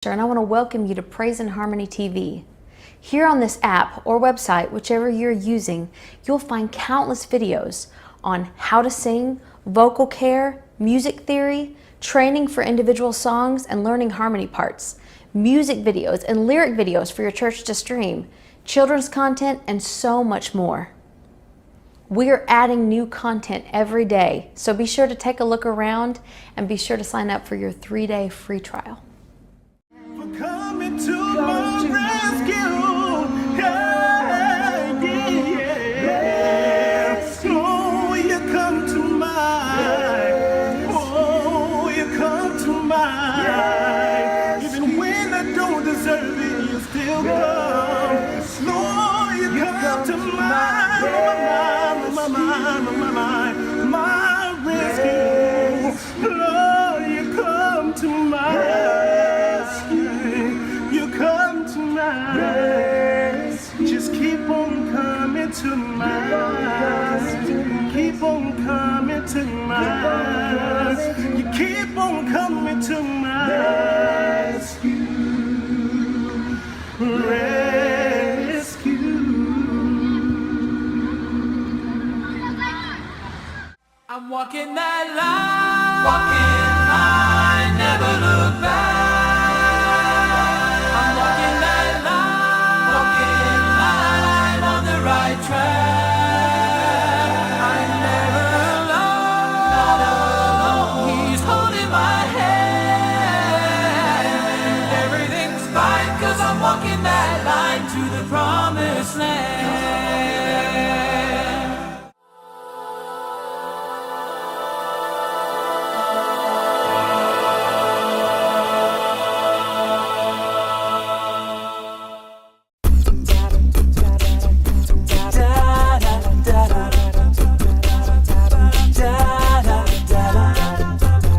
And I want to welcome you to Praise and Harmony TV. Here on this app or website, whichever you're using, you'll find countless videos on how to sing, vocal care, music theory, training for individual songs, and learning harmony parts, music videos and lyric videos for your church to stream, children's content, and so much more. We are adding new content every day, so be sure to take a look around and be sure to sign up for your 3-day free trial. Coming to my rescue, yeah, yeah. Oh, you come to my, oh, you come to my. Even when I don't deserve it, you still come. Lord, you come to my rescue. Lord, you come to my rescue. You come to my rescue. Just keep on coming to my rescue. Keep on coming to my rescue. You keep on coming to my rescue. I'm walking that line, never look back. I'm walking that line on the right track. I'm never alone, not alone. He's holding my hand. Everything's fine 'cause I'm walking that line to the promised land.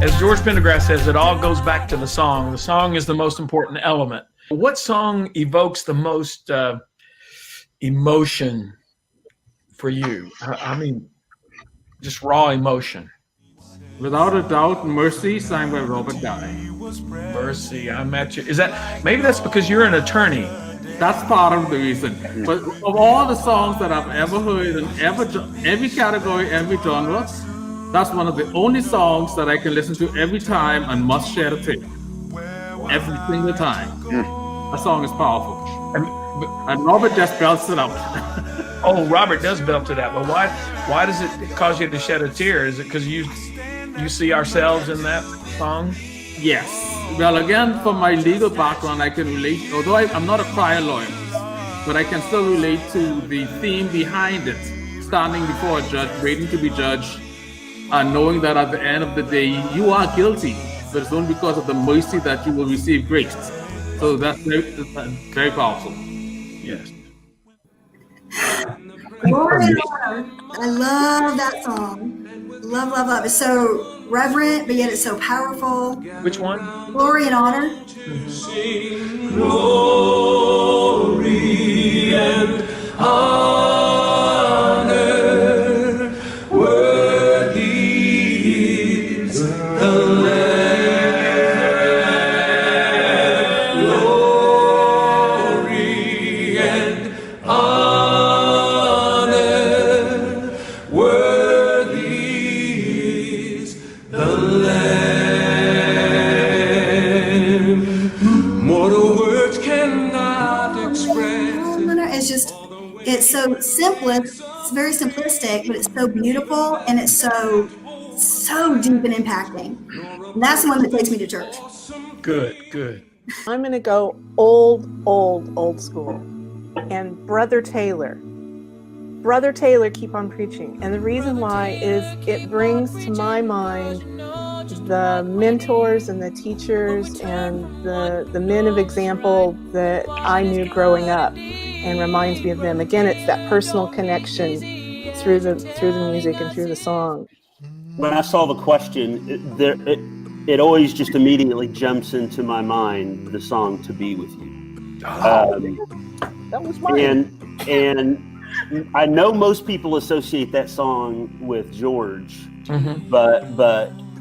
As George Pendergrass says, it all goes back to the song. The song is the most important element. What song evokes the most emotion for you? I mean, just raw emotion. Without a doubt, Mercy, sang by Robert Guy. Mercy, I met you. Is that, maybe that's because you're an attorney. That's part of the reason. But of all the songs that I've ever heard in every category, every genre, that's one of the only songs that I can listen to every time and must share a tape. Every single time. That song is powerful. And Robert just belts it out. Oh, Robert does belt it out, but why does it cause you to shed a tear? Is it because you see ourselves in that song? Yes. Well, again, from my legal background, I can relate, although I'm not a prior lawyer, but I can still relate to the theme behind it. Standing before a judge, waiting to be judged, and knowing that at the end of the day, you are guilty, but it's only because of the mercy that you will receive grace. So that's very powerful. Yes. Glory and honor. I love that song. Love, love, love. It's so reverent, but yet it's so powerful. Which one? Glory and honor. Sing glory and honor, worthy is the Lamb. Glory and honor, worthy is the Lamb. Mortal words cannot express. It's so simplest. It's very simplistic, but it's so beautiful and it's so deep and impacting. And that's the one that takes me to church. Good. I'm going to go old school. And Brother Taylor, keep on preaching. And the reason why is it brings to my mind the mentors and the teachers and the men of example that I knew growing up, and reminds me of them. Again, it's that personal connection through the music and through the song. When I saw the question, it always just immediately jumps into my mind the song "To Be With You." That was mine. And I know most people associate that song with George, but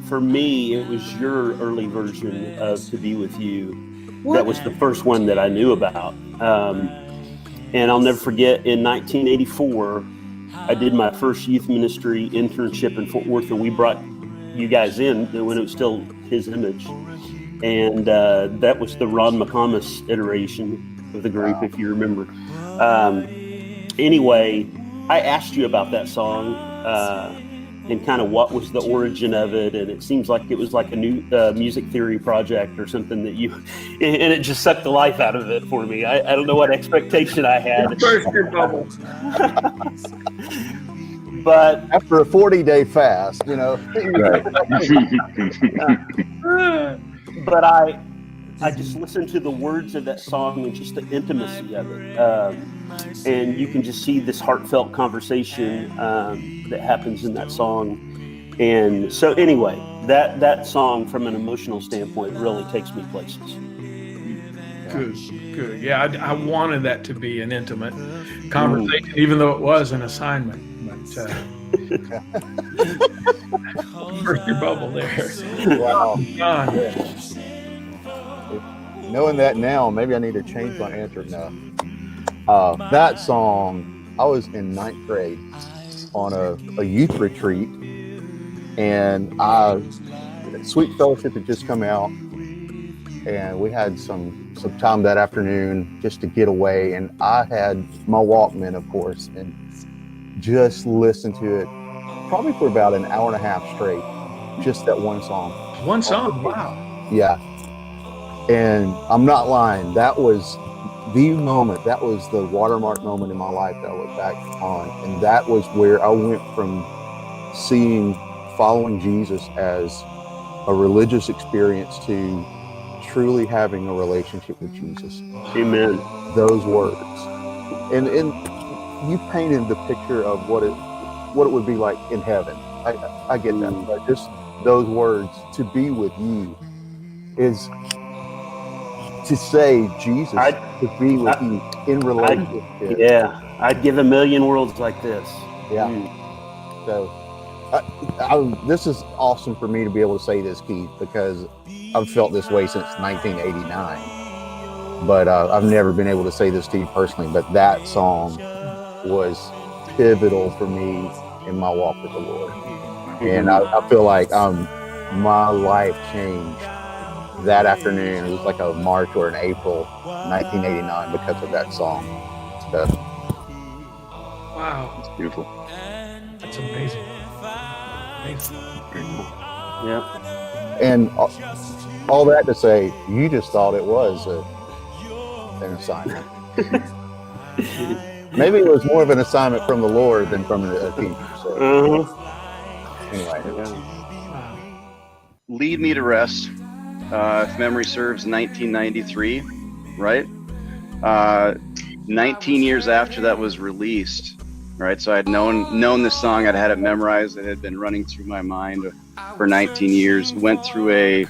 for me, it was your early version of "To Be With You." That was the first one that I knew about. And I'll never forget, in 1984, I did my first youth ministry internship in Fort Worth, and we brought you guys in when it was still His Image. And that was the Ron McComas iteration of the group, if you remember. Anyway, I asked you about that song and kind of what was the origin of it, and it seems like it was like a new music theory project or something that you, and it just sucked the life out of it for me. I don't know what expectation I had. Burst your bubble. But after a 40-day fast, you know. But I just listened to the words of that song and just the intimacy of it. And you can just see this heartfelt conversation that happens in that song. And so anyway, that song from an emotional standpoint really takes me places. Good. Yeah, I wanted that to be an intimate conversation, even though it was an assignment. But burst your bubble there. Wow. God. Knowing that now, maybe I need to change my answer now. That song, I was in 9th grade on a youth retreat, and Sweet Fellowship had just come out, and we had some time that afternoon just to get away, and I had my Walkman, of course, and just listened to it probably for about an hour and a half straight, just that one song. One song? Wow. Yeah. And I'm not lying, that was the moment, that was the watermark moment in my life that I look back on. And that was where I went from following Jesus as a religious experience to truly having a relationship with Jesus. Amen. Those words. And you painted the picture of what it would be like in heaven. I get that. But just those words, to be with you, is to say Jesus, to be with you in relationship. I'd give a million worlds like this. Yeah. So this is awesome for me to be able to say this, Keith, because I've felt this way since 1989. But I've never been able to say this to you personally. But that song was pivotal for me in my walk with the Lord. And I feel like my life changed that afternoon. It was like a March or an April 1989 because of that song. So, wow. It's beautiful. That's amazing. Yeah. And all that to say, you just thought it was an assignment. Maybe it was more of an assignment from the Lord than from a teacher. So. Anyway. Lead Me to Rest. If memory serves, 1993, right? 19 years after that was released, right? So I'd known this song, I'd had it memorized, it had been running through my mind for 19 years. Went through a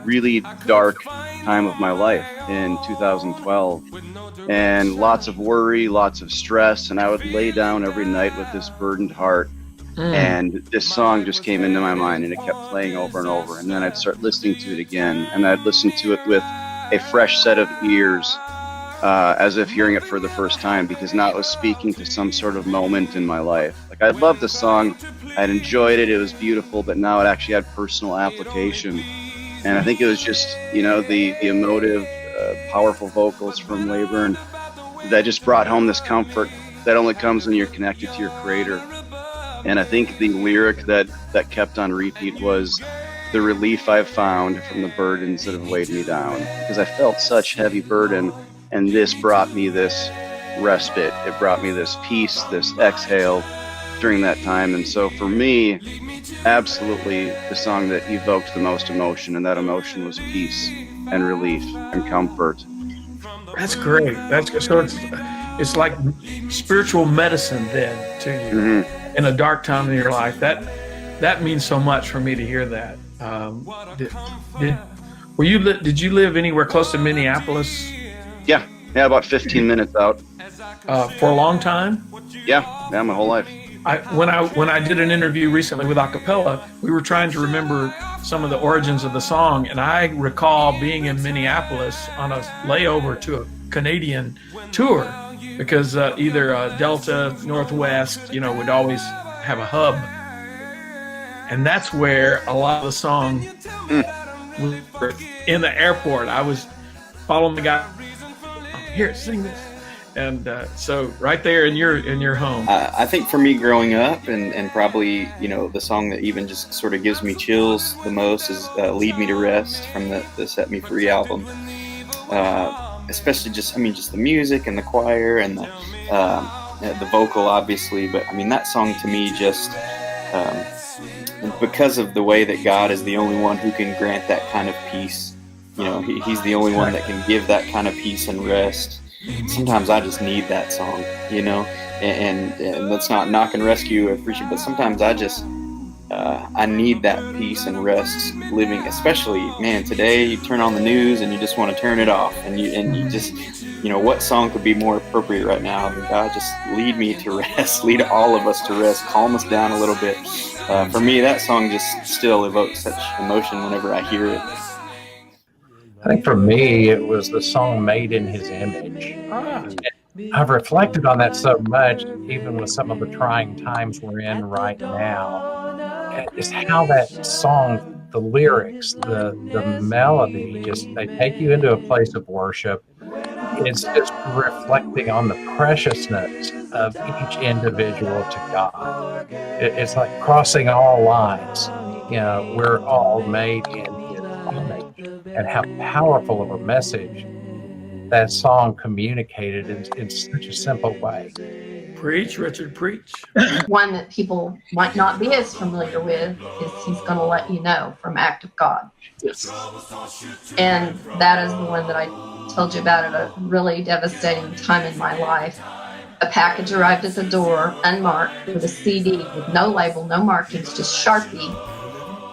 really dark time of my life in 2012, and lots of worry, lots of stress, and I would lay down every night with this burdened heart. And this song just came into my mind, and it kept playing over and over. And then I'd start listening to it again, and I'd listen to it with a fresh set of ears, as if hearing it for the first time, because now it was speaking to some sort of moment in my life. Like, I loved the song, I'd enjoyed it, it was beautiful, but now it actually had personal application. And I think it was just, the emotive, powerful vocals from Leyburn that just brought home this comfort that only comes when you're connected to your Creator. And I think the lyric that kept on repeat was, the relief I've found from the burdens that have weighed me down. Because I felt such heavy burden, and this brought me this respite. It brought me this peace, this exhale during that time. And so for me, absolutely the song that evoked the most emotion, and that emotion was peace and relief and comfort. That's great. That's good. So it's like spiritual medicine then to you. Mm-hmm. In a dark time in your life. That means so much for me to hear that. Did you live anywhere close to Minneapolis? Yeah, about 15 minutes out. For a long time? Yeah, my whole life. When I did an interview recently with Acappella, we were trying to remember some of the origins of the song, and I recall being in Minneapolis on a layover to a Canadian tour because either Delta, Northwest, would always have a hub, and that's where a lot of the song were in the airport. I was following the guy. Here, sing this. And so right there in your home. I think for me growing up, and probably, the song that even just sort of gives me chills the most is Lead Me to Rest from the Set Me Free album. Especially just the music and the choir and the vocal, obviously. But that song to me just, because of the way that God is the only one who can grant that kind of peace. He's the only one that can give that kind of peace and rest. Sometimes I just need that song, and let's not knock and rescue or appreciate, but sometimes I need that peace and rest living, especially, man, today you turn on the news and you just want to turn it off, and you just, what song could be more appropriate right now than God, just lead me to rest, lead all of us to rest, calm us down a little bit. For me, that song just still evokes such emotion whenever I hear it. I think for me, it was the song Made in His Image. I've reflected on that so much, even with some of the trying times we're in right now. Just how that song, the lyrics, the melody, they take you into a place of worship. It's just reflecting on the preciousness of each individual to God. It's like crossing all lines. We're all made in His image. And how powerful of a message that song communicated in such a simple way. Preach, Richard, preach. One that people might not be as familiar with is He's Going to Let You Know from Act of God. Yes. And that is the one that I told you about at a really devastating time in my life. A package arrived at the door, unmarked, with a CD with no label, no markings, just Sharpie,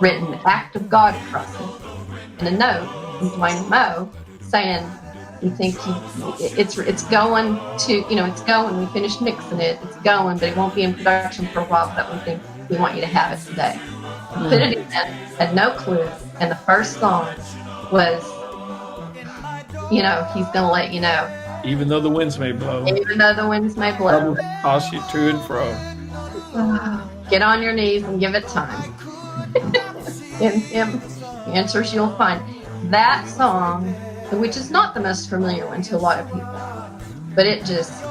written Act of God across it. And a note from Dwayne Moe saying, we think it's going to, it's going. We finished mixing it. It's going, but it won't be in production for a while, but we think we want you to have it today. Put it in, had no clue. And the first song was, He's going to let you know. Even though the winds may blow. Even though the winds may blow. Toss you to and fro. Get on your knees and give it time. In Him, the answers you'll find. That song, which is not the most familiar one to a lot of people, but it just,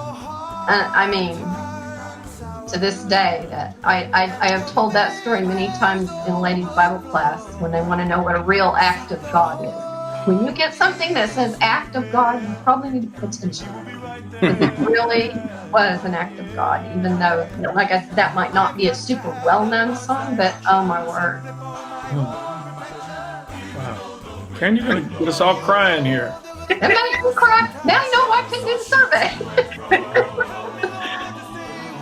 to this day, that I have told that story many times in ladies' Bible class when they want to know what a real act of God is. When you get something that says act of God, you probably need to pay attention. Because it really was an act of God, even though, like I said, that might not be a super well-known song, but oh my word. Wow. Karen, you're going to get us all crying here. That makes me cry. Now you know I can do the survey.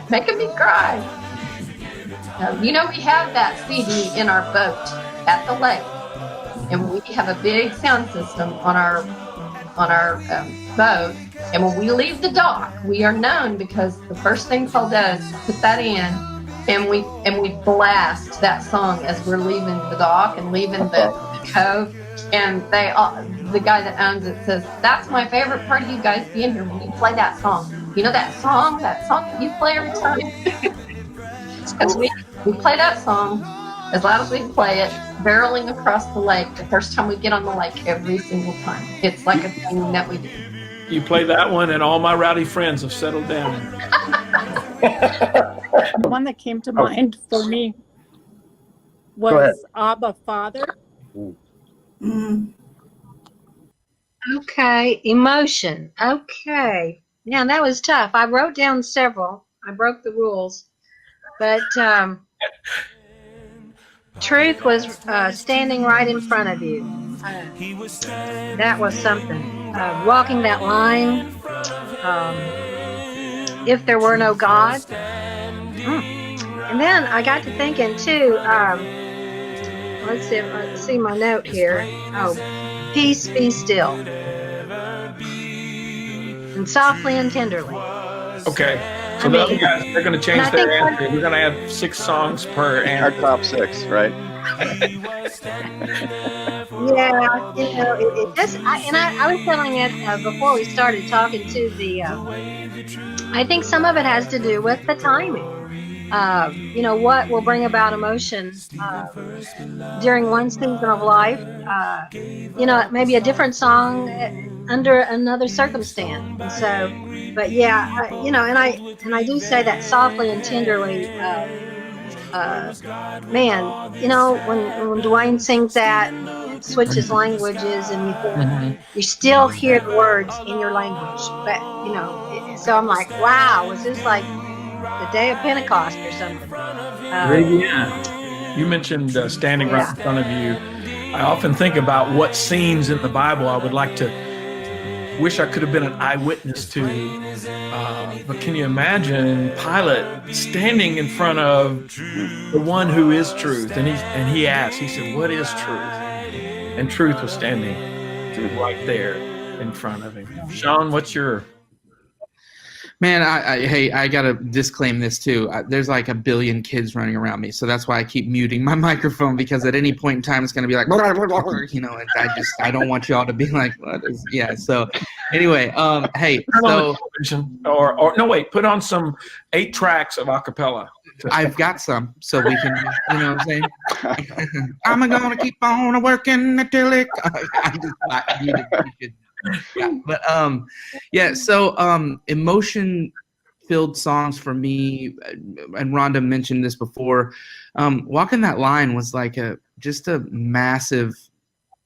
Making me cry. We have that CD in our boat at the lake, and we have a big sound system on our boat. And when we leave the dock, we are known because the first thing Paul does is put that in, and we blast that song as we're leaving the dock and leaving the cove. And the guy that owns it says, that's my favorite part of you guys being here when you play that song. You know that song that you play every time? Because we play that song as loud as we can play it, barreling across the lake the first time we get on the lake every single time. It's like a thing that we do. You play that one and all my rowdy friends have settled down. The one that came to mind for me was Abba Father. Okay, emotion. Okay. Now that was tough. I wrote down several. I broke the rules. But truth was standing right in front of you. That was something. Walking that line. If there were no God. And then I got to thinking too, let's see my note here. Oh, peace be still. And softly and tenderly. Okay. So the other guys, they're going to change I their think answer. We're going to have 6 songs per Our answer. top 6, right? Yeah, it just, I was telling it before we started talking to I think some of it has to do with the timing. What will bring about emotion during one season of life, maybe a different song under another circumstance. And so, but yeah, and I do say that softly and tenderly, man, when Dwayne sings that and switches languages and you still hear the words in your language, but so I'm like, wow, was this like the day of Pentecost or something? You mentioned standing right Yeah. in front of you. I often think about what scenes in the Bible I would like to wish I could have been an eyewitness to. But can you imagine Pilate standing in front of the one who is truth? And he asked, he said, what is truth? And truth was standing right there in front of him. Sean, what's your... Man, hey, I gotta disclaim this too. There's like a billion kids running around me, so that's why I keep muting my microphone, because at any point in time it's gonna be like, and I don't want y'all to be like, what is? Yeah. So, anyway, hey, so or no, wait, put on some 8 tracks of acapella. I've got some, so we can, you know what I'm saying? I'm gonna keep on working until it. Yeah, but so emotion filled songs for me, and Rhonda mentioned this before. Walking That Line was like just a massive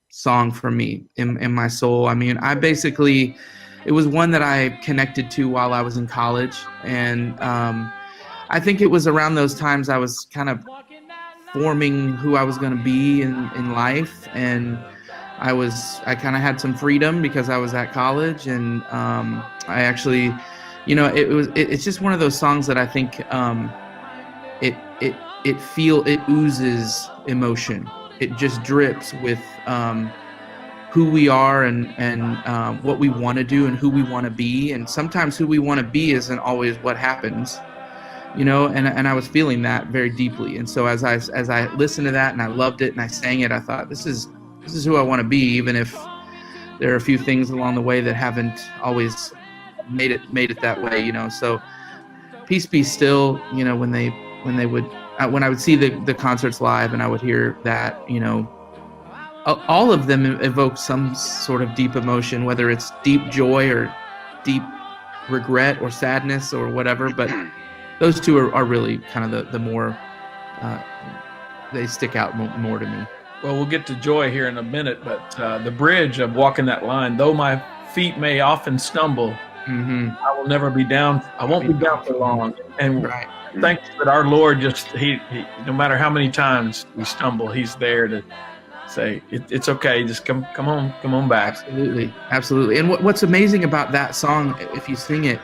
song for me in my soul. I mean, it was one that I connected to while I was in college, and I think it was around those times I was kind of forming who I was going to be in life, and I kind of had some freedom because I was at college, and I actually, it's just one of those songs that I think it oozes emotion. It just drips with who we are and what we want to do and who we want to be, and sometimes who we want to be isn't always what happens. And I was feeling that very deeply, and so as I listened to that and I loved it and I sang it, I thought, this is who I want to be, even if there are a few things along the way that haven't always made it that way. So Peace Be Still, when I would see the concerts live and I would hear that, all of them evoke some sort of deep emotion, whether it's deep joy or deep regret or sadness or whatever, but those two are really kind of the more they stick out more to me. Well, we'll get to joy here in a minute, but the bridge of Walking That Line, though my feet may often stumble, I will never be down. I won't be down for long. And thanks that our Lord he no matter how many times we stumble, He's there to say it's okay. Just come on back. Absolutely. And what's amazing about that song, if you sing it,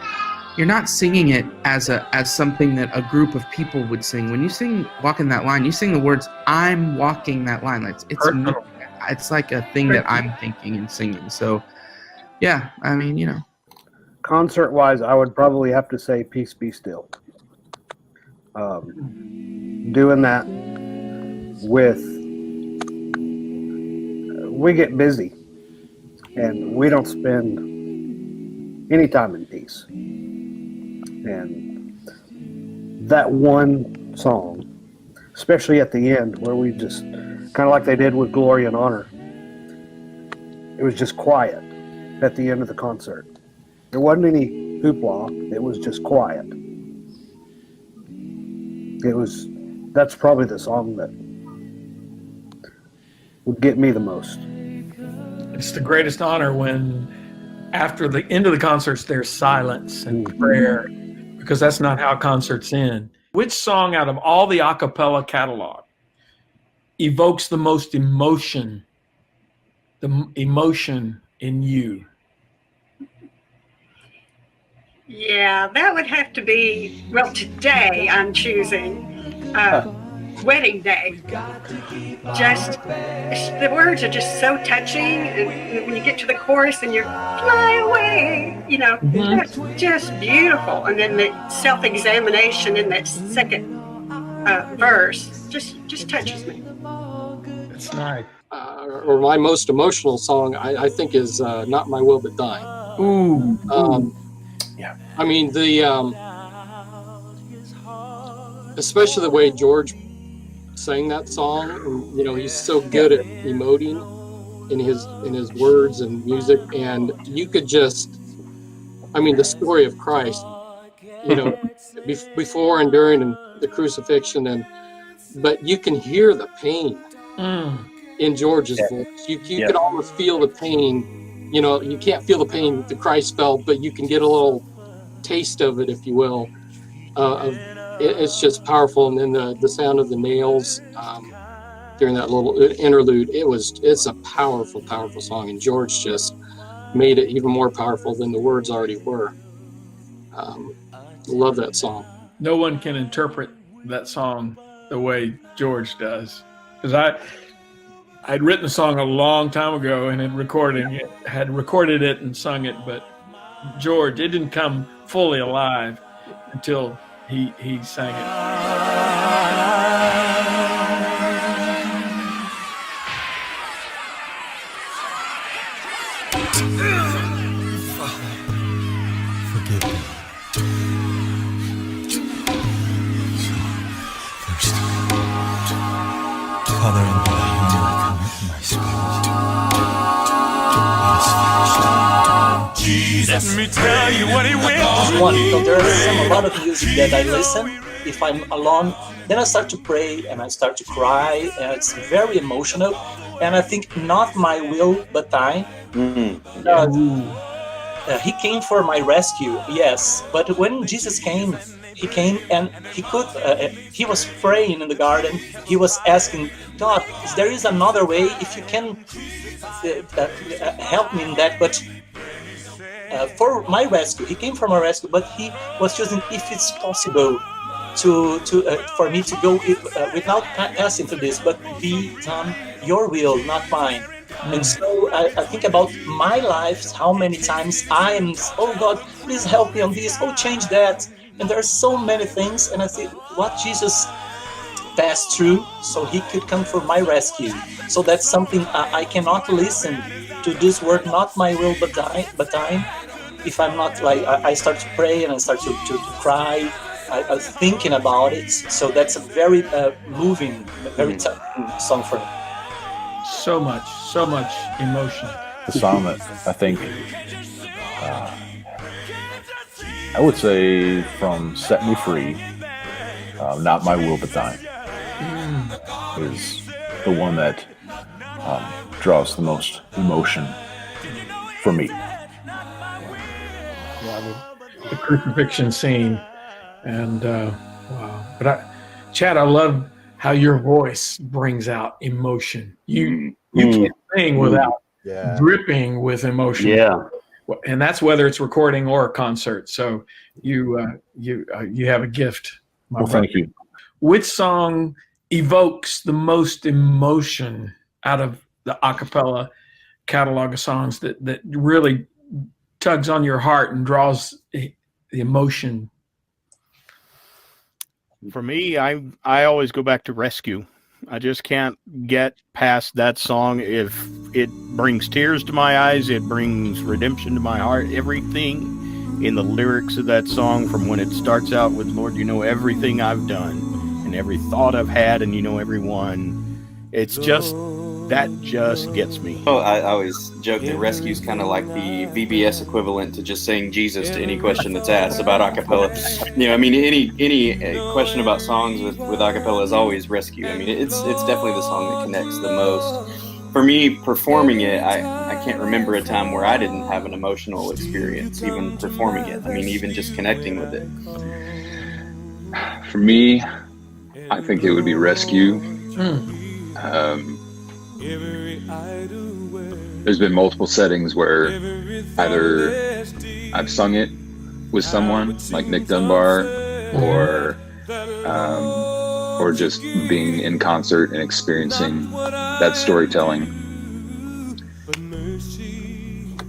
you're not singing it as something that a group of people would sing. When you sing Walking That Line, you sing the words, I'm walking that line. Like it's like a thing that I'm thinking and singing. So yeah, I mean, concert wise, I would probably have to say Peace Be Still. Doing that we get busy and we don't spend any time in peace. And that one song, especially at the end, where we just kind of like they did with Glory and Honor, it was just quiet at the end of the concert. There wasn't any hoopla. It was just quiet. That's probably the song that would get me the most. It's the greatest honor when after the end of the concerts, there's silence and prayer, because that's not how concerts end. Which song out of all the a cappella catalog evokes the most emotion, the emotion in you? Yeah, that would have to be, well, today I'm choosing wedding day. Just, the words are just so touching. And when you get to the chorus and you're fly away, you know, that's just beautiful. And then the self-examination in that second verse just touches me. It's nice. Or my most emotional song, I think, is "Not My Will But Thine." Ooh. Yeah. I mean, especially the way George sang that song. And, you know, he's so good at emoting in his words and music, and you could just, I mean, the story of Christ, you know, before and during the crucifixion, but you can hear the pain in George's voice. You could almost feel the pain. You know, you can't feel the pain that Christ felt, but you can get a little taste of it, if you will. It's just powerful. And then the sound of the nails during that little interlude, it's a powerful, powerful song. And George just made it even more powerful than the words already were. Love that song. No one can interpret that song the way George does. Because I'd written the song a long time ago and had recorded it and sung it, but George, it didn't come fully alive until he sang it. Forgive me. Father in heaven, I commit my spirit. Jesus, let me tell you what he will. One, because there's a lot of music that I listen. If I'm alone, then I start to pray and I start to cry, and it's very emotional. And I think not my will, but thine. He came for my rescue, yes. But when Jesus came, he came and he was praying in the garden. He was asking God, there is another way, if you can help me in that. But for my rescue, he came for my rescue, but he was choosing if it's possible for me to go without asking for this, but be done your will, not mine. And so I think about my life, how many times I'm, oh God, please help me on this, oh change that. And there are so many things, and I think what Jesus passed through so he could come for my rescue. So that's something I cannot listen to this word, not my will but thine. If I'm not I start to pray and I start to cry, I'm thinking about it. So that's a very moving, very touching song for me. So much emotion. The song that I think I would say from Set Me Free, Not My Will But Thine, is the one that draws the most emotion for me. The crucifixion scene, and wow. But Chad, I love how your voice brings out emotion. You can't sing without dripping with emotion. Yeah. And that's whether it's recording or a concert. So you have a gift. Well, thank you. Which song evokes the most emotion out of the Acappella catalog of songs that really tugs on your heart and draws the emotion? For me, I always go back to Rescue. I just can't get past that song. If it brings tears to my eyes, it brings redemption to my heart. Everything in the lyrics of that song, from when it starts out with, Lord, you know everything I've done and every thought I've had, and you know every one. It's just, that just gets me. Oh, I always joke that Rescue's kind of like the VBS equivalent to just saying Jesus to any question that's asked about acapella. You know, I mean, any question about songs with acapella is always Rescue. I mean, it's definitely the song that connects the most. For me, performing it, I can't remember a time where I didn't have an emotional experience, even performing it. I mean, even just connecting with it. For me, I think it would be Rescue. There's been multiple settings where either I've sung it with someone like Nick Dunbar, or or just being in concert and experiencing that storytelling,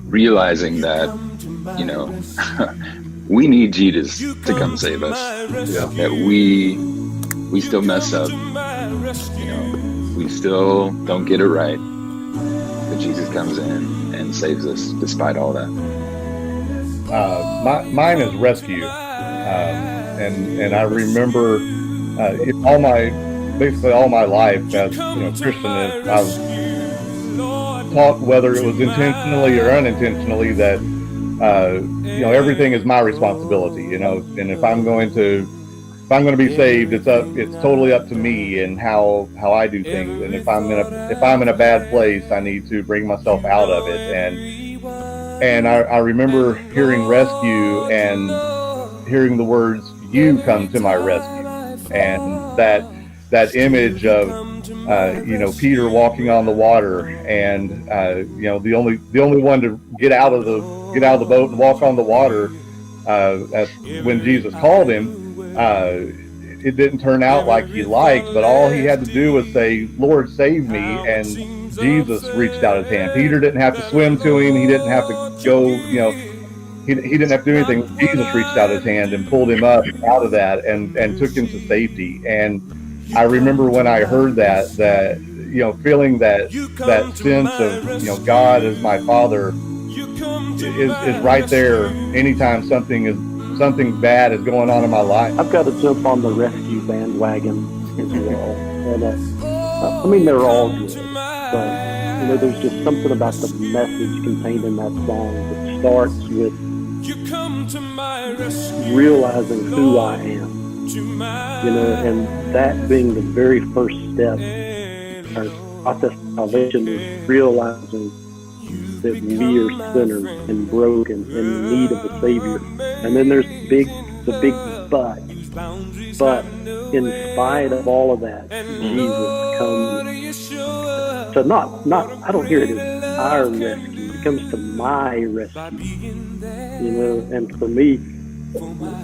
realizing that, you know, we need Jesus to come save us. That we still mess up. You know, we still don't get it right. But Jesus comes in and saves us despite all that. Mine is Rescue, and I remember basically all my life as Christian, I was taught, whether it was intentionally or unintentionally, that everything is my responsibility, and if I'm going to be saved, it's totally up to me and how I do things. And if I'm in a bad place, I need to bring myself out of it. And I remember hearing Rescue and hearing the words, "You come to my rescue," and that image of Peter walking on the water, and the only one to get out of the boat and walk on the water when Jesus called him. It didn't turn out like he liked, but all he had to do was say, "Lord, save me," and Jesus reached out his hand. Peter didn't have to swim to him. He didn't have to go, he didn't have to do anything. Jesus reached out his hand and pulled him up out of that and took him to safety. And I remember when I heard that feeling that sense of, God as my Father is right there anytime something bad is going on in my life. I've got to jump on the Rescue bandwagon as well. And I mean, they're all good, but there's just something about the message contained in that song that starts with realizing who I am, and that being the very first step. Our process of salvation is realizing that we are sinners and broken in need of a Savior. And then there's the big but. But in spite of all of that, Jesus comes to not I don't hear it as our rescue. It comes to my rescue. And for me,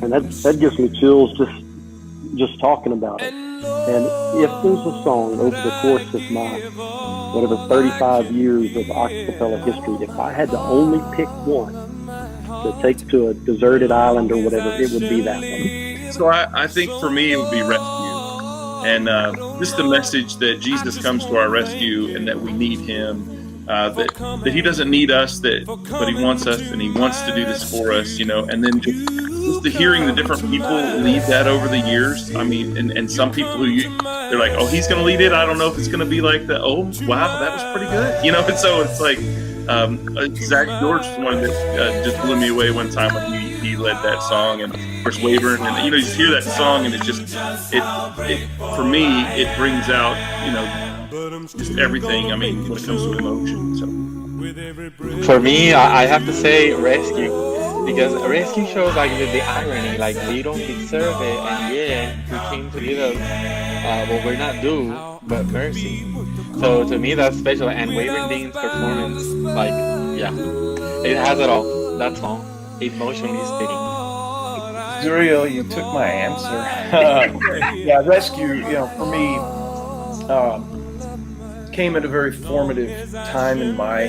and that gives me chills just talking about it. And if there's a song over the course of my 35 years of Acappella history, if I had to only pick one to take to a deserted island or whatever, it would be that one. So I think for me it would be Rescue, and just the message that Jesus comes to our rescue and that we need Him, that He doesn't need us, but He wants us and He wants to do this for us, and then just the hearing the different people lead that over the years. I mean, and some people they're like, oh, he's going to lead it. I don't know if it's going to be like that. Oh, wow, that was pretty good. And so it's like, Zach George was one that just blew me away one time when he led that song, and of course Wavering, and you just hear that song and it for me, it brings out, just everything. I mean, when it comes to emotion. So for me, I have to say Rescue. Because Rescue shows like the irony, like we don't deserve it, and yet He came to give us what we're not due, but mercy. So to me, that's special. And Wavering Dean's performance, it has it all. That song, emotionally speaking. Zuriel, you took my answer. Rescue, for me, came at a very formative time in my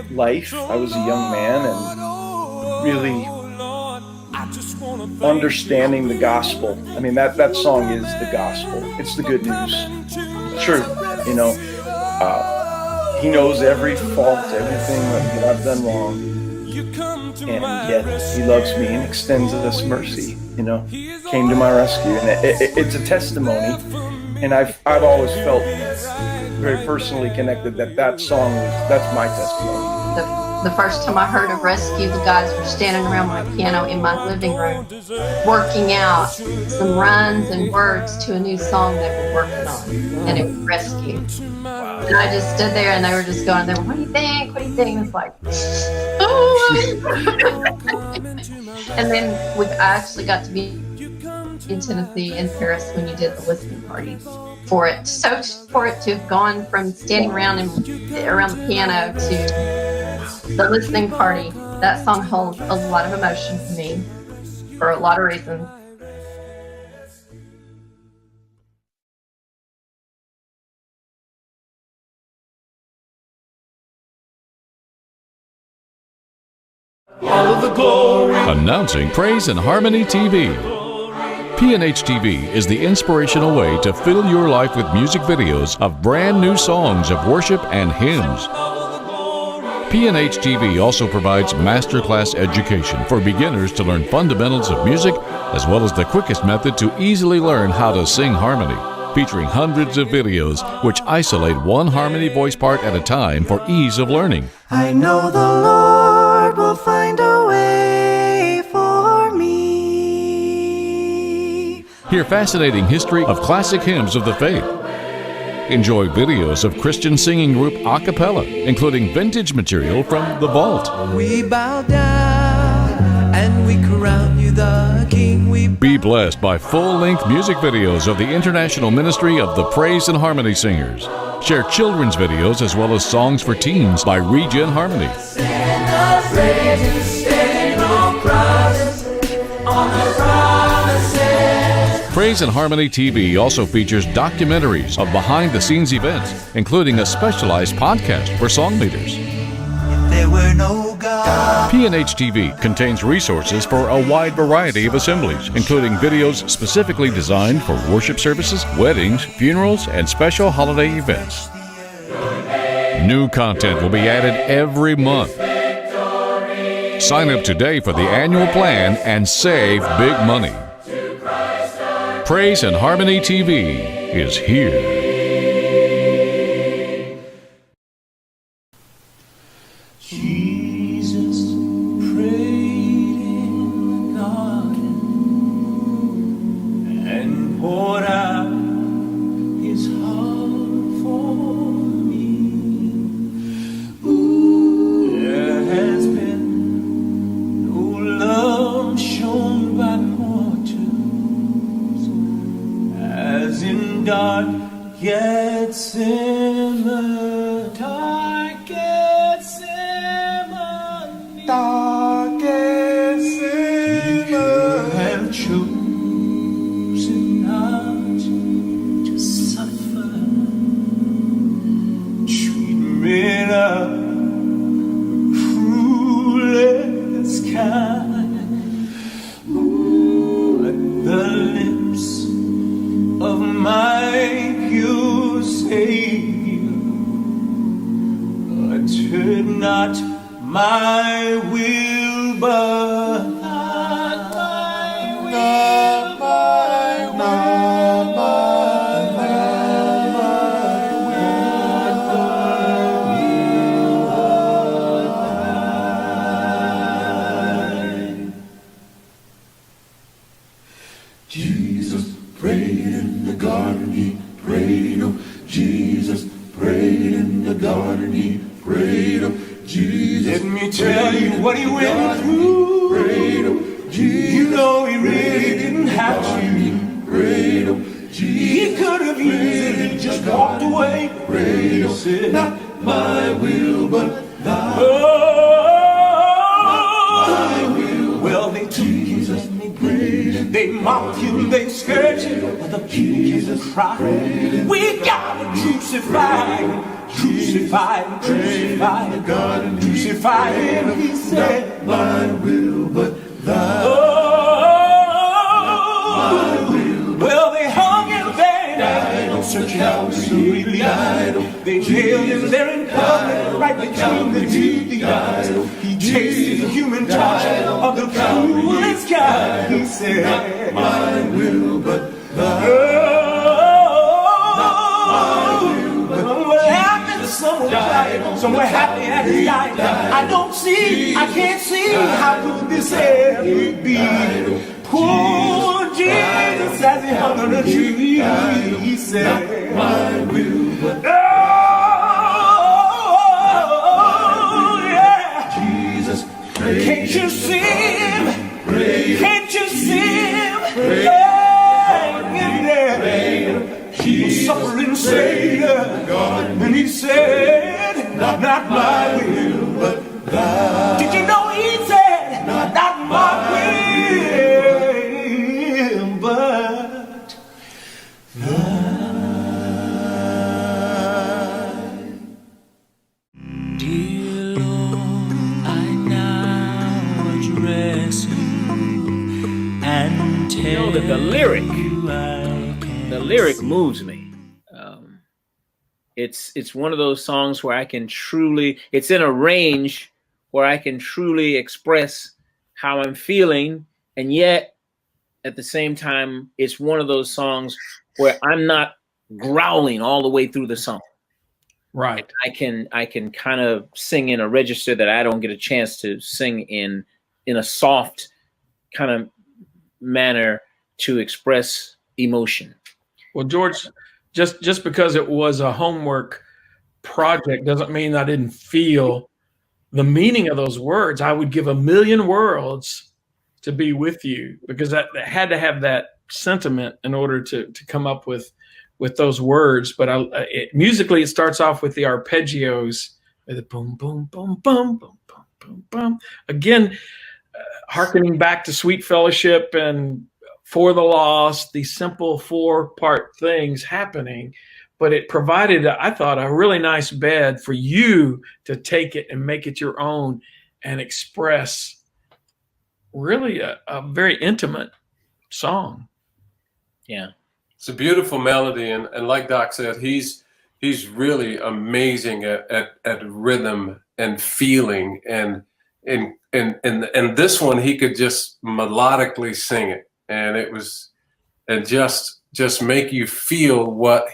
life. I was a young man and really understanding the gospel. I mean, that song is the gospel. It's the good news. True. He knows every fault, everything that I've done wrong, and yet He loves me and extends this mercy. Came to my rescue, and it's a testimony. And I've always felt very personally connected that song that's my testimony. The first time I heard of Rescue, the guys were standing around my piano in my living room, working out some runs and words to a new song they were working on, and it was Rescue. And I just stood there, and they were just going, "What do you think? What do you think?" It's like, oh. And then I actually got to be in Tennessee, in Paris, when you did the listening party for it. So for it to have gone from standing around the piano to the listening party, that song holds a lot of emotion for me for a lot of reasons. all of the glory. Announcing Praise and Harmony TV. P&H TV is the inspirational way to fill your life with music videos of brand new songs of worship and hymns. P&H TV also provides masterclass education for beginners to learn fundamentals of music, as well as the quickest method to easily learn how to sing harmony, featuring hundreds of videos which isolate one harmony voice part at a time for ease of learning. I know the Lord will find a way for me. Hear fascinating history of classic hymns of the faith. Enjoy videos of Christian singing group Acappella, including vintage material from the vault. We bow down and we crown you the King. Be blessed by full-length music videos of the international ministry of the Praise and Harmony Singers. Share children's videos as well as songs for teens by Regen Harmony. Praise and Harmony TV also features documentaries of behind-the-scenes events, including a specialized podcast for song leaders. There were no God. P&H TV contains resources for a wide variety of assemblies, including videos specifically designed for worship services, weddings, funerals, and special holiday events. New content will be added every month. Sign up today for the annual plan and save big money. Praise and Harmony TV is here. Jesus prayed in the garden and poured out his heart for me. There has been no love shown by mortals as in dark Gethsemane. Dark Gethsemane. You have chosen not to suffer. Treatment of cruelest kind. But the lips of my pure Savior uttered not my will, but not my will, but Jesus prayed in the garden, he prayed, oh, Jesus prayed in the garden, he prayed, oh, Jesus. Let me tell you what he went through. Prayed, oh, Jesus. You know he really didn't have to. Prayed, oh, Jesus. He could have easily just walked away. Prayed, oh, said, not my will, but thy. Well, they took him and they beat him. They mocked him, they scourged him, but the Jesus cried, we gotta crucify him. Crucify him, crucify him, crucify him, he said, not my will, but thy. Well, they hung him there, searching out to relief. They jailed him there in public, right between the two thieves. He tasted the human touch of the cruelest kind. He said, not my will, but thy. Somewhere happy and he died. I don't see, I can't see how could this ever be. Poor Jesus as he hung on a tree, he said, my will, but oh, yeah. Jesus prayed. Can't you see him? Prayed. Can't you see him? Prayed. Yeah. He was suffering Savior, and he said, not my will, but thy. Did you know he said, not my will, but thine. Dear Lord, I now rescue and You know that the lyric moves me. It's one of those songs where I can truly, it's in a range where I can truly express how I'm feeling, and yet at the same time, it's one of those songs where I'm not growling all the way through the song. Right. I can kind of sing in a register that I don't get a chance to sing in a soft kind of manner to express emotion. Well, George, just because it was a homework project doesn't mean I didn't feel the meaning of those words. I would give a million worlds to be with you, because that had to have that sentiment in order to come up with those words. But musically, it starts off with the arpeggios, the boom, boom, boom, boom, boom, boom, boom, boom. Again, hearkening back to Sweet Fellowship and For the Lost, these simple 4-part things happening. But it provided, I thought, a really nice bed for you to take it and make it your own and express really a very intimate song. Yeah. It's a beautiful melody, and like Doc said, he's really amazing at rhythm and feeling, and this one he could just melodically sing it, and it was, and just make you feel what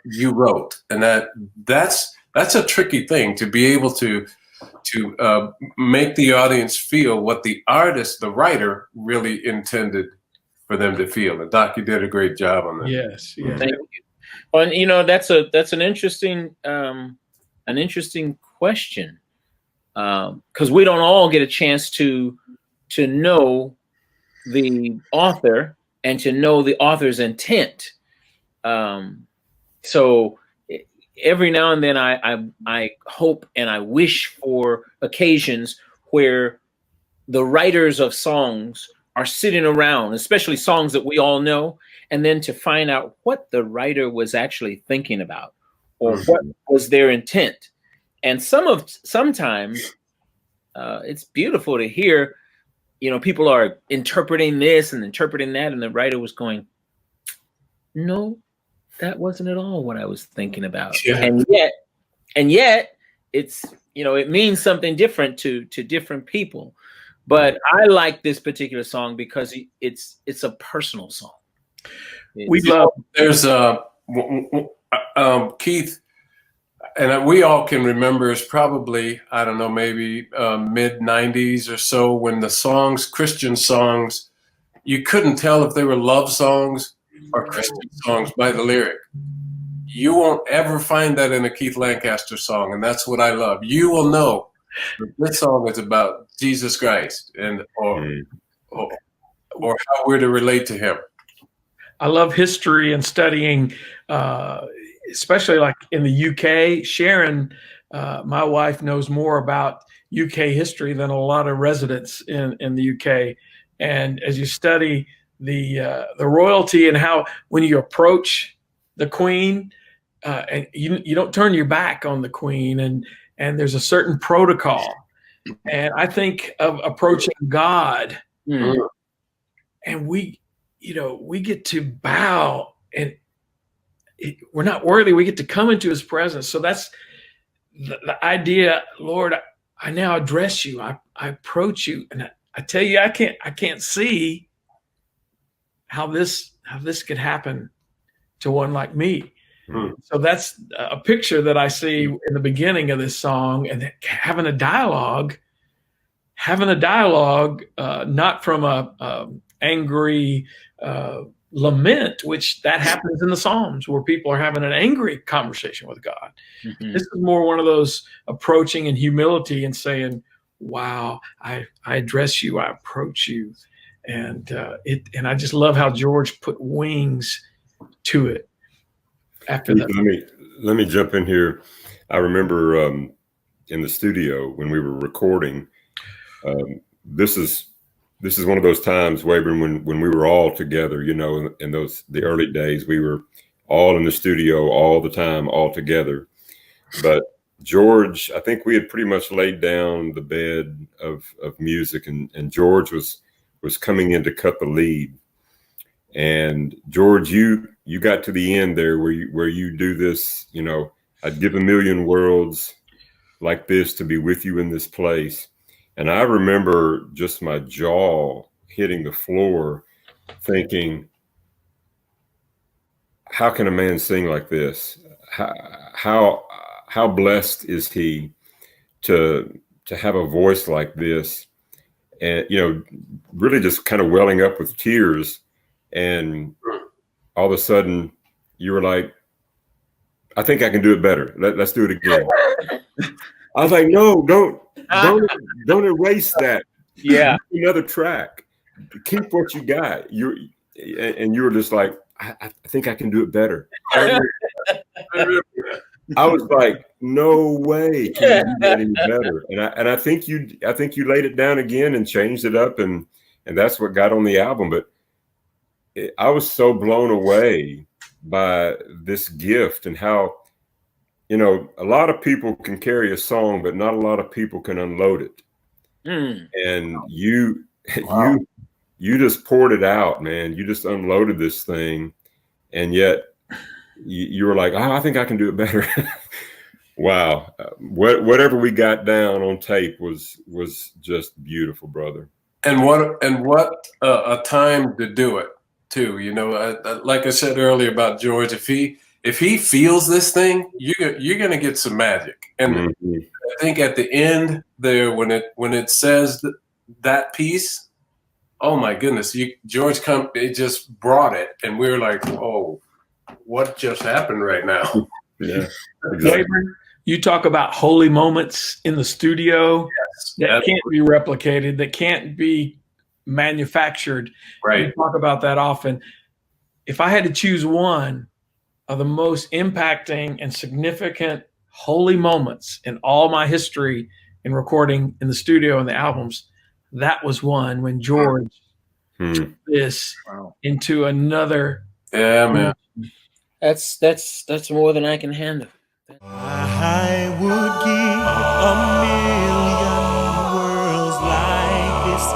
you wrote, and that's a tricky thing, to be able to make the audience feel what the artist, the writer, really intended for them to feel. And Doc, you did a great job on that. Yes, yes. Thank you. Well, you know, that's an interesting question, because we don't all get a chance to know the author and to know the author's intent. So every now and then I hope and I wish for occasions where the writers of songs are sitting around, especially songs that we all know, and then to find out what the writer was actually thinking about, or what was their intent. And sometimes it's beautiful to hear, you know, people are interpreting this and interpreting that, and the writer was going, no, that wasn't at all what I was thinking about. Yeah. And yet it's, you know, it means something different to different people. But I like this particular song because it's a personal song. There's Keith, and we all can remember, it's probably, I don't know, maybe mid 90s or so, when the songs, Christian songs, you couldn't tell if they were love songs or Christian songs by the lyric. You won't ever find that in a Keith Lancaster song, and that's what I love. You will know this song is about Jesus Christ, and or how we're to relate to him. I love history and studying, especially like in the UK. Sharon, my wife, knows more about UK history than a lot of residents in the UK. And as you study the royalty and how when you approach the Queen, and you don't turn your back on the Queen, and there's a certain protocol. And I think of approaching God, and we get to bow, and we're not worthy. We get to come into his presence. So that's the idea. Lord, I now address you. I approach you, and I tell you, I can't see how this could happen to one like me. So that's a picture that I see in the beginning of this song, and having a dialogue, not from a angry lament, which that happens in the Psalms, where people are having an angry conversation with God. This is more one of those approaching in humility and saying, wow, I address you, I approach you. And I just love how George put wings to it. After that, let me jump in here. I remember in the studio when we were recording. This is one of those times, Wayburn, when we were all together. You know, in the early days, we were all in the studio all the time, all together. But George, I think we had pretty much laid down the bed of music, and George was coming in to cut the lead. And George, you got to the end there where you do this, you know, I'd give a million worlds like this to be with you in this place. And I remember just my jaw hitting the floor thinking, how can a man sing like this? How blessed is he to have a voice like this? And, you know, really just kind of welling up with tears. And all of a sudden you were like, I think I can do it better. Let's do it again. I was like, no, don't erase that. Yeah. Another track. Keep what you got. You were just like, I think I can do it better. I was like, no way can you do that any better. And I think you laid it down again and changed it up, and that's what got on the album. But I was so blown away by this gift and how, you know, a lot of people can carry a song, but not a lot of people can unload it. And you just poured it out, man. You just unloaded this thing, and yet you were like, oh, I think I can do it better. Wow. Whatever we got down on tape was just beautiful, brother. And what a time to do it too. You know, like I said earlier about George, if he feels this thing, you're going to get some magic. And I think at the end there, when it says that piece, oh my goodness, George it just brought it, and we were like, oh, what just happened right now? Yeah. Gabriel, you talk about holy moments in the studio that can't be replicated, that can't be manufactured. Right. You talk about that often. If I had to choose one of the most impacting and significant holy moments in all my history in recording in the studio and the albums, that was one when George took this into another. Yeah, man. That's more than I can handle. I would give a million worlds like this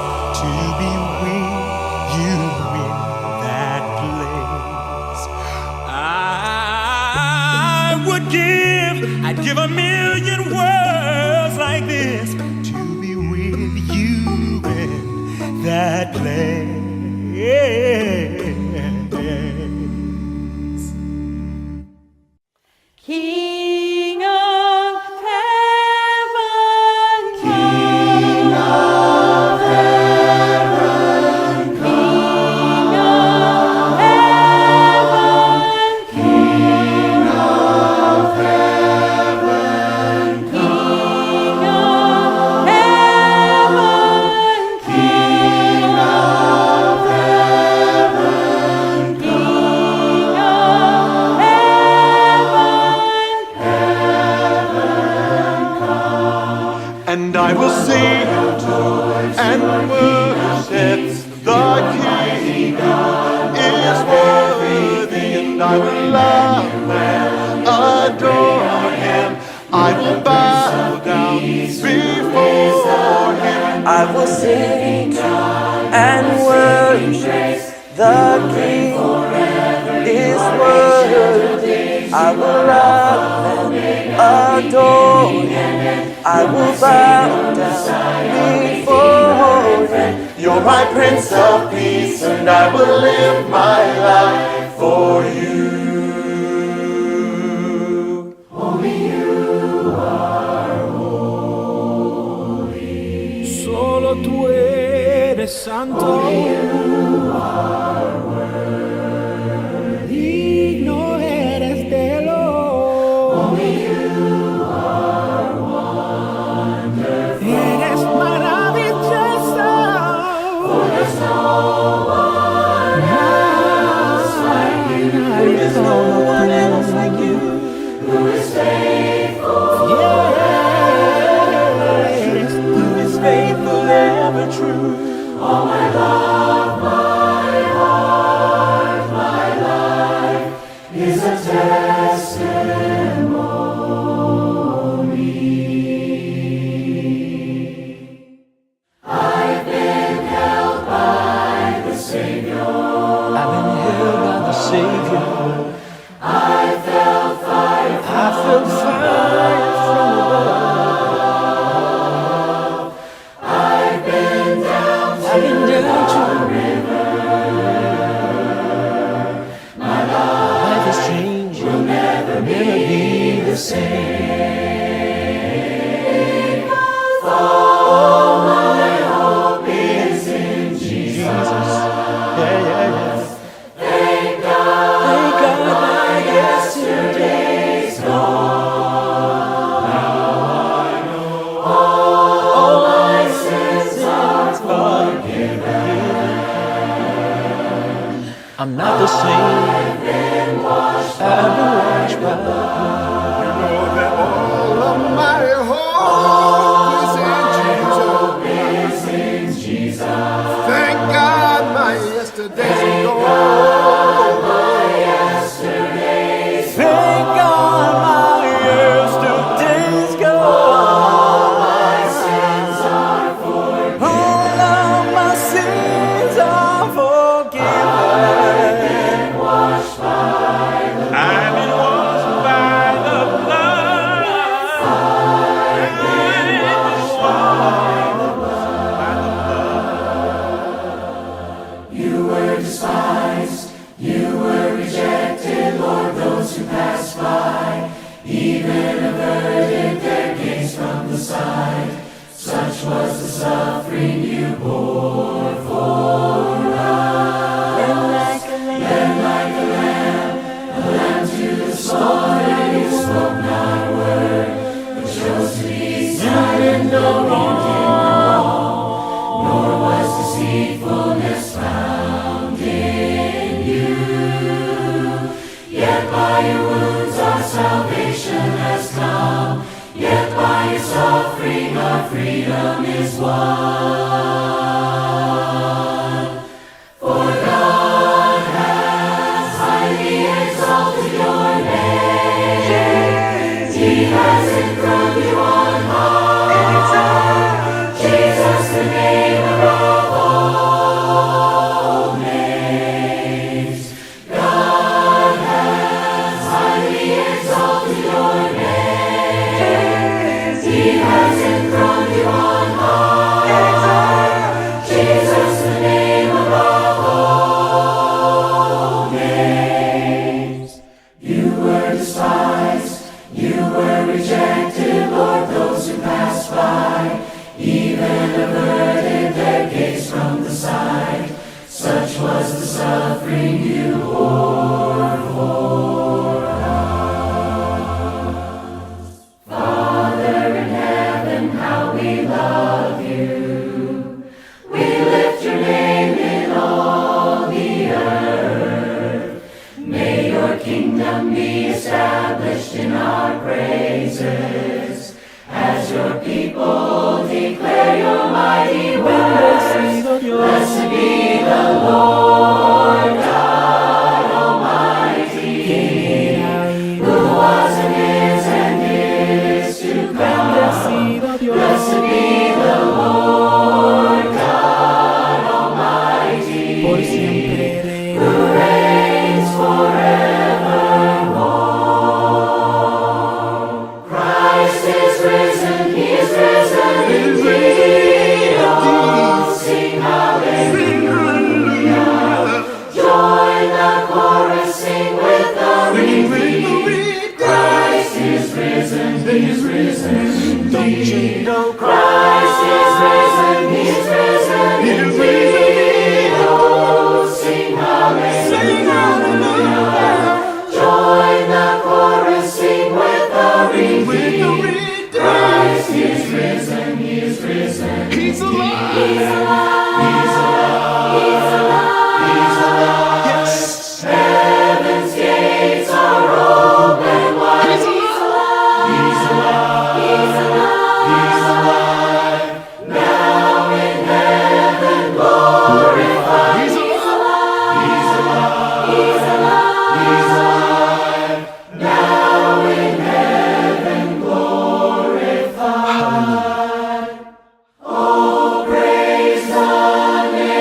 to be with you in that place. I'd give a million worlds like this to be with you in that place. King of heaven, King of heaven, King of heaven, King of heaven, King of heaven, King of heaven, King of and I will sing and worship the King is worthy, and I will love and adore him. I will bow down before him. I will sing and worship the King is worthy. I will love and adore him. I will bow down before him. You're my Prince of Peace, and I will live my life for you. Only you are holy. Solo tú eres santo. Only you are worthy. Digno eres de lo. Only you are wonderful. Eres maravilloso. For there's no one else like you. There's no one else like you who is faithful. Yes, who is faithful, ever true. All my love, my heart. Savior. I felt fire from above. I've been down to the river. My life has changed, will never be the same. All my hope is in Jesus. Thank God my yesterday's gone. Now I know all my sins are forgiven. I'm not the same. I've been washed by the blood. You know that all of my hope is in Jesus. Thank God my yesterday's gone. Thank God my yesterday's gone. My sins are forgiven. All of my sins are forgiven. I've been washed by the blood. I've been washed by the blood. I've been washed by the blood. You were despised, you were rejected, Lord, those who passed by, even averted their gaze from the sight. Such was the suffering you bore for us. Then like a lamb to the slaughter, you spoke not a word, but chose to be silent, no wrong, nor was deceitfulness found in you. Yet by your wounds our salvation has come. Yet by your suffering our freedom is won. For God has highly exalted your name. He has enthroned you on high. Jesus, the name above all names. God has highly exalted your name. He has enthroned you on high. Jesus, the name above all names. You were despised, you were rejected, Lord, those who passed by, even averted their gaze from the sight. Such was the suffering you bore for us. Father in heaven, how we love you. We lift your name in all the earth. May your kingdom be established in our praises, as your people declare your mighty works. Blessed be the Lord God Almighty, who was and is to come. Blessed be the Lord God Almighty, who reigns forevermore. Christ is risen, he is risen indeed. Oh, sing hallelujah. Join the chorus, sing with the redeemed. Christ is risen, he is risen indeed. Christ is risen, he is risen indeed. Oh, sing hallelujah. Join the chorus, sing with the redeemed. Christ is risen, he is risen. He's alive. He's alive. He's alive. He's alive. He's alive. Yes. Heaven's gates are open wide. He's alive. He's alive. He's alive. He's alive. Now in heaven glorified. He's alive. He's alive. He's alive. He's alive. Now in heaven glorified. Oh, praise the name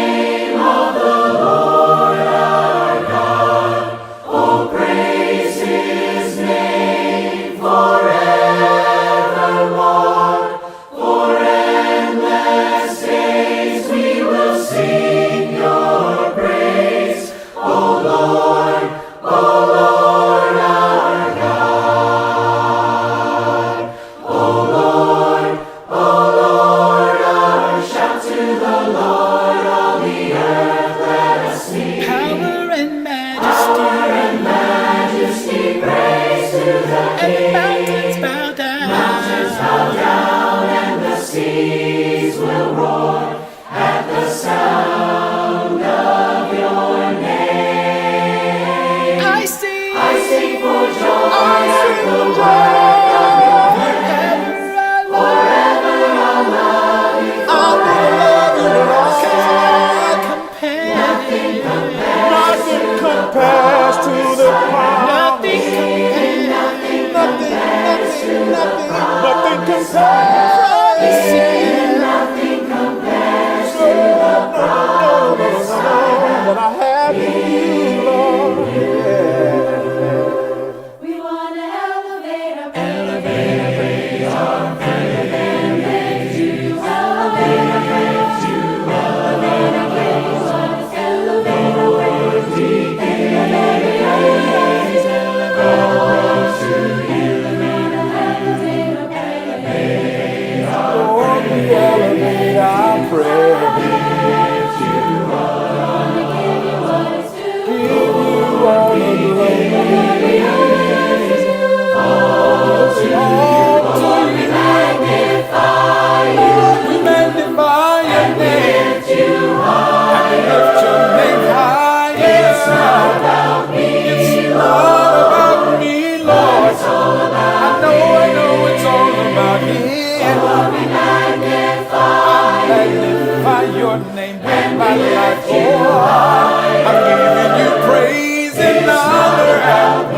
name with my life. Oh, I'm giving you praise and honor and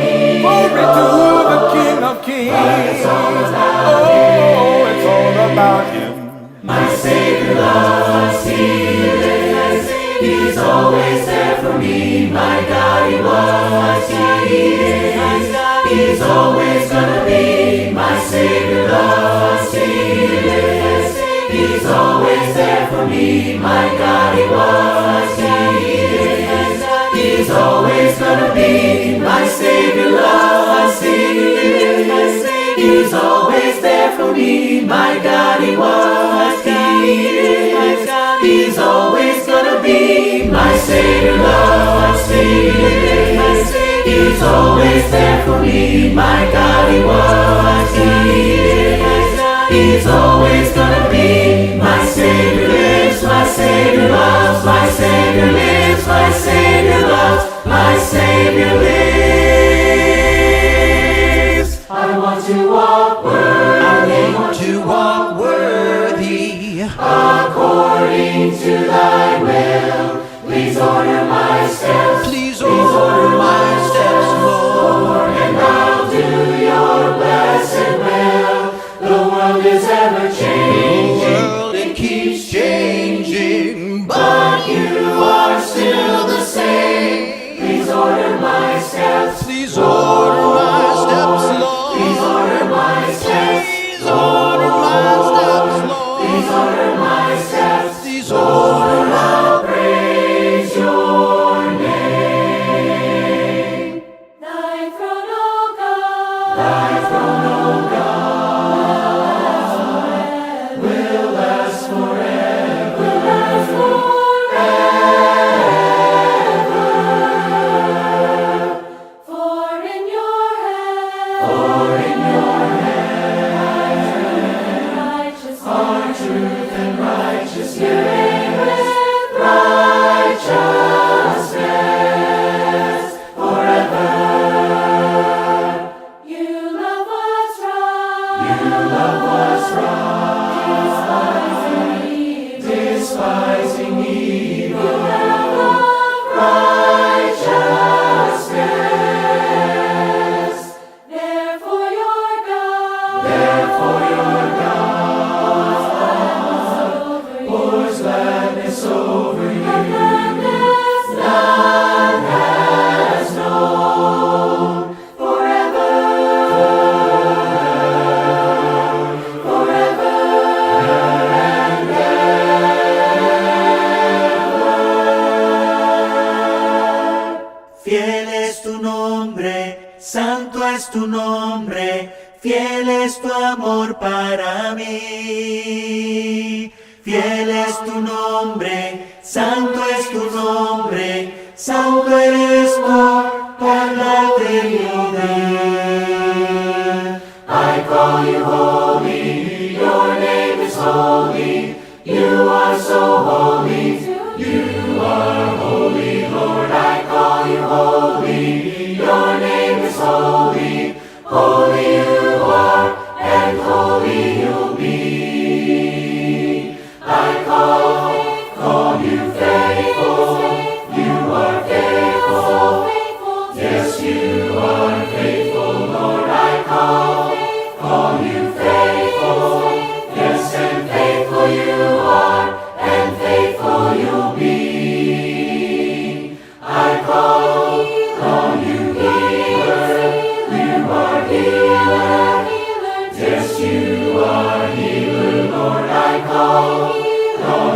glory to the King of Kings. Oh, it's all about Him. My Savior loves healing. He's always there for me. My God, He was, He is. He's always gonna be. My Savior loves healing. He's always there for me. My God, He was, He is. He's always gonna be. My Savior loves healing. He's always there for me. My God, He was, He is. He's always gonna be. My Savior loves healing. He's always there for me. My God, He was, He is. He's always gonna be. My Savior lives, my Savior loves, my Savior lives, my Savior loves, my Savior lives. I want to walk worthy. I want to walk worthy. According to thy will, please order my steps. Please order my steps, Lord. And I'll do your blessed will. The world is ever changing. The world, it keeps changing. But you are still the same. Please order my steps. Please order my steps, Lord. Please order my steps. Please order my steps, Lord. Please order my steps. Please order my praise your name. Thy throne, O God. Thy throne, O God, will last forever. Will last forever. For in your hand are truth and righteousness. You reign with righteousness forever. You love what's right. You love what's right. Despising evil. You have loved righteousness. Therefore your God. Therefore your God pours gladness over you. Gladness none has known. Forever, forever and ever. Fiel es tu nombre, santo es tu nombre, fiel es tu amor para mí. Fiel es tu nombre, santo es tu nombre, santo eres por la eternidad. I call you holy, your name is holy, you are so holy, you are holy, Lord. I call you holy, your name is holy, holy you are, and holy you'll be. I call you faithful, you are faithful, yes you are faithful, Lord. I call you faithful, yes and faithful you are, and faithful you'll be. I call you healer, you are healer, yes you are healer, Lord. I call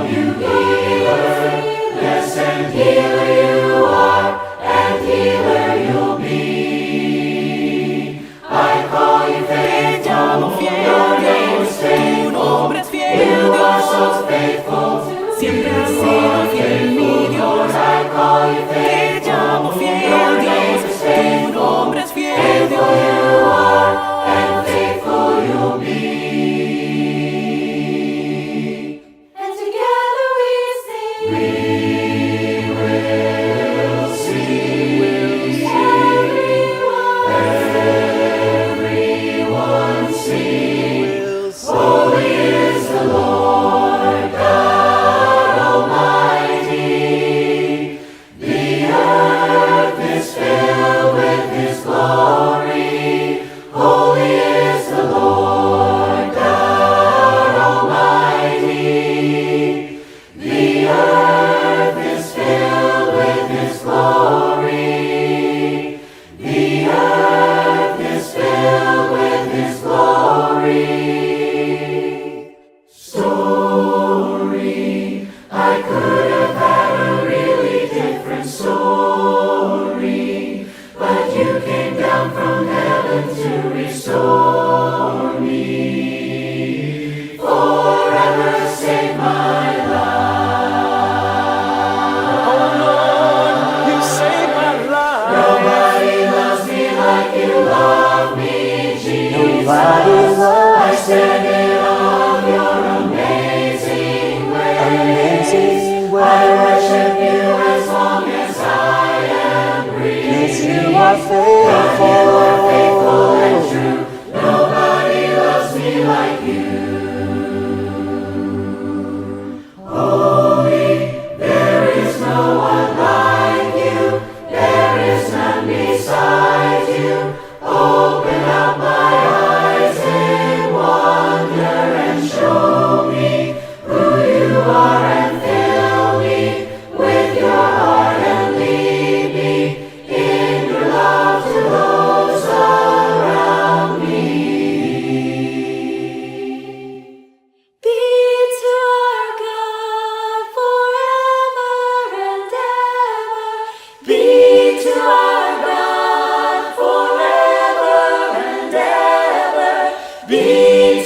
you healer, yes and healer you are, and healer you'll be. I call you faithful, your name is faithful, you are so faithful, siempre has sido fiel mi Dios. I call you faithful, your name is faithful, faithful you are, and faithful you'll be. And together we sing. We will sing. Everyone sing. Holy is the Lord God Almighty. I could have had a really different story, but you came down from heaven to restore me. Forever save my life. Oh Lord, you saved my life. Nobody loves me like you love me, Jesus. Nobody loves I stand in awe of your amazing amazing grace. I worship you as long as I am breathing. Yes, you are faithful. God, you are faithful and true. Nobody loves me like you. Holy, there is no one like you. There is none beside you. Open up my eyes in wonder and show me who you are and fill me with your heart and lead me in your love to those around me. Be to our God forever and ever. Be to our God forever and ever. Be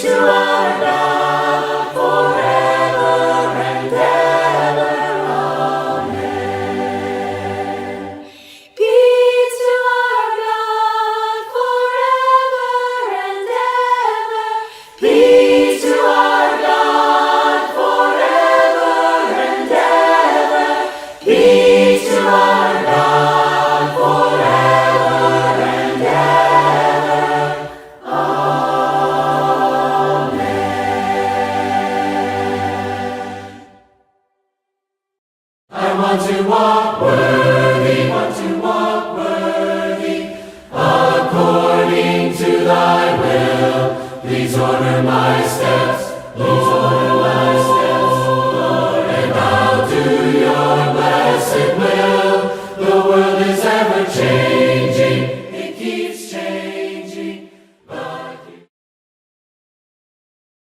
to our God forever and ever. Amen. Be to our God forever and ever. Be to our God forever and ever. Be to our God forever and ever. Amen. I want to walk worthy